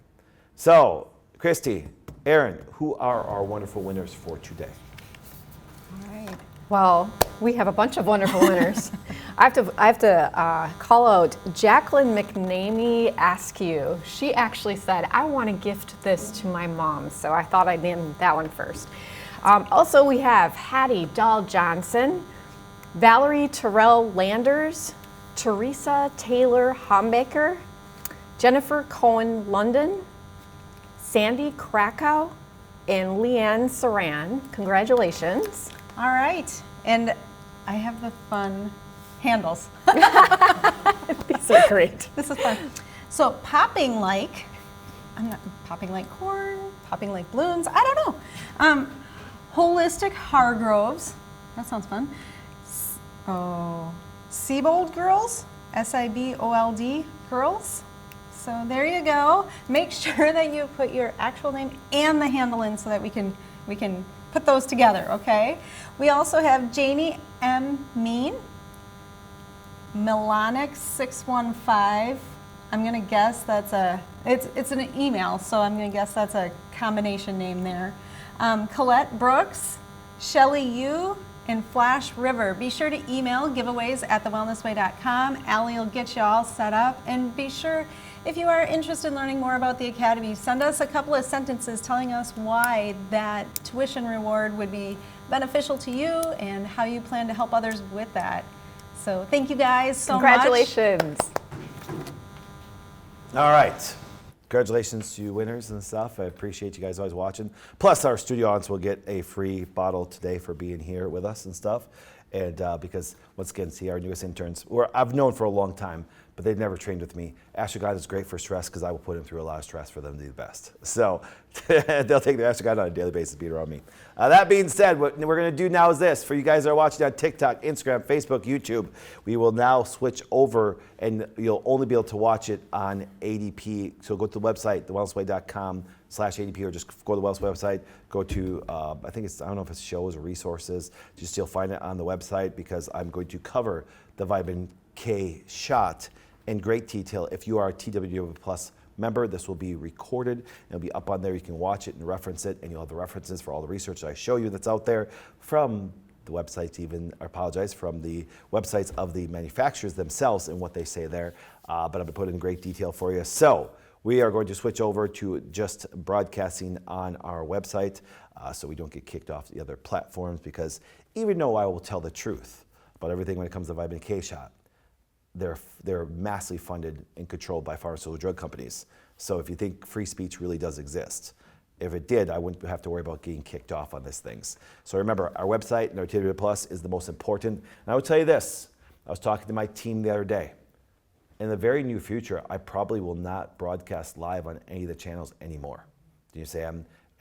So, Christy, Aaron, who are our wonderful winners for today? All right. Well, we have a bunch of wonderful winners. I have to call out Jacqueline McNamee Askew. She actually said, I want to gift this to my mom, so I thought I'd name that one first. Also, we have Hattie Dahl Johnson, Valerie Terrell Landers, Teresa Taylor Hombaker, Jennifer Cohen London, Sandy Krakow, and Leanne Saran. Congratulations. All right, and I have the fun handles. These are great. This is fun. So popping like corn, popping like balloons, I don't know. Holistic Hargroves, that sounds fun. Oh, Siebold Girls, Sibold Girls. So there you go. Make sure that you put your actual name and the handle in so that we can put those together, okay? We also have Janie M. Mean, Milonic615. I'm gonna guess that's it's an email, so I'm gonna guess that's a combination name there. Colette Brooks, Shelly Yu, and Flash River. Be sure to email giveaways@thewellnessway.com. Allie will get you all set up, and be sure, if you are interested in learning more about the Academy, send us a couple of sentences telling us why that tuition reward would be beneficial to you and how you plan to help others with that. So thank you guys so much. Congratulations. All right. Congratulations to you winners and stuff. I appreciate you guys always watching. Plus, our studio audience will get a free bottle today for being here with us and stuff. And because, once again, see our newest interns, who I've known for a long time, but they've never trained with me. Ashwagandha is great for stress because I will put them through a lot of stress for them to do the best. So they'll take their ashwagandha on a daily basis, beat around me. That being said, what we're going to do now is this. For you guys that are watching on TikTok, Instagram, Facebook, YouTube, we will now switch over and you'll only be able to watch it on ADP. So go to the website, thewellnessway.com/ADP, or just go to the Wellness website, go to, I don't know if it's shows or resources, just you'll find it on the website because I'm going to cover the vitamin K shot in great detail. If you are a TWW Plus member, this will be recorded and it'll be up on there. You can watch it and reference it, and you'll have the references for all the research that I show you that's out there from the websites, from the websites of the manufacturers themselves and what they say there. But I'm going to put it in great detail for you. So we are going to switch over to just broadcasting on our website so we don't get kicked off the other platforms, because even though I will tell the truth about everything when it comes to vitamin K shot, they're massively funded and controlled by pharmaceutical drug companies. So if you think free speech really does exist, if it did, I wouldn't have to worry about getting kicked off on these things. So remember, our website and our TWW Plus is the most important. And I will tell you this, I was talking to my team the other day. In the very near future, I probably will not broadcast live on any of the channels anymore. Do you say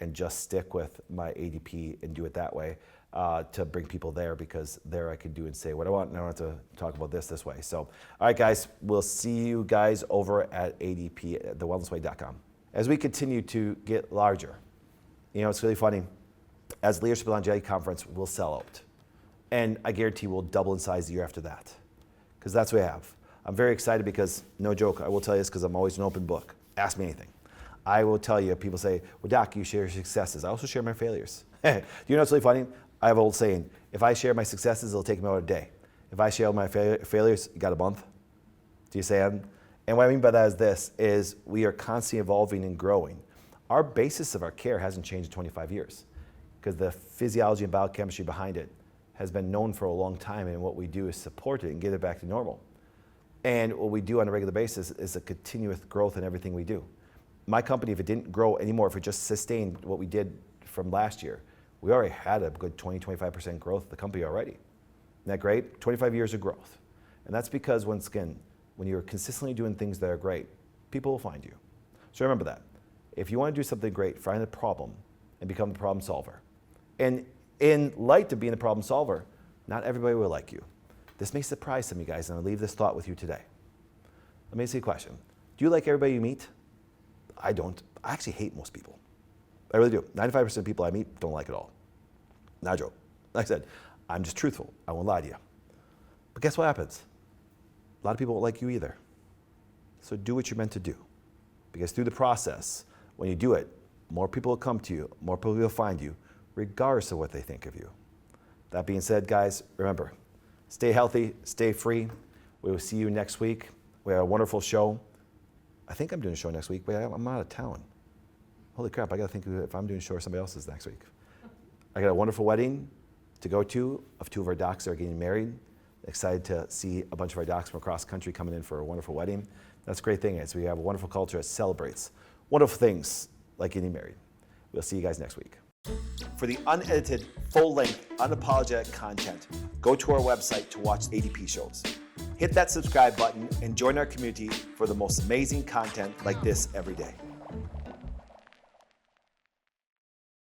and just stick with my ADP and do it that way to bring people there, because there I can do and say what I want, and I don't have to talk about this way. So, all right, guys, we'll see you guys over at ADP at thewellnessway.com. As we continue to get larger, it's really funny. As Leadership and Longevity Conference, we'll sell out. And I guarantee we'll double in size the year after that, because that's what we have. I'm very excited because, no joke, I will tell you this because I'm always an open book. Ask me anything. I will tell you, people say, well, Doc, you share your successes. I also share my failures. Do you know what's really funny? I have an old saying, if I share my successes, it'll take me about a day. If I share my failures, you got a month. Do you say I'm? And what I mean by that is this, is we are constantly evolving and growing. Our basis of our care hasn't changed in 25 years because the physiology and biochemistry behind it has been known for a long time, and what we do is support it and get it back to normal. And what we do on a regular basis is a continuous growth in everything we do. My company, if it didn't grow anymore, if it just sustained what we did from last year, we already had a good 20-25% growth of the company already. Isn't that great? 25 years of growth. And that's because, once again, when you're consistently doing things that are great, people will find you. So remember that. If you want to do something great, find a problem and become the problem solver. And in light of being the problem solver, not everybody will like you. This may surprise some of you guys, and I'll leave this thought with you today. Let me ask you a question. Do you like everybody you meet? I don't. I actually hate most people. I really do. 95% of people I meet don't like it all. Not a joke. Like I said, I'm just truthful. I won't lie to you. But guess what happens? A lot of people won't like you either. So do what you're meant to do. Because through the process, when you do it, more people will come to you, more people will find you, regardless of what they think of you. That being said, guys, remember, stay healthy, stay free. We will see you next week. We have a wonderful show. I think I'm doing a show next week, but I'm out of town. Holy crap, I gotta think if I'm doing a show or somebody else is next week. I got a wonderful wedding to go to of two of our docs that are getting married. Excited to see a bunch of our docs from across the country coming in for a wonderful wedding. That's a great thing, is we have a wonderful culture that celebrates wonderful things like getting married. We'll see you guys next week. For the unedited, full-length, unapologetic content, go to our website to watch ADP shows. Hit that subscribe button and join our community for the most amazing content like this every day.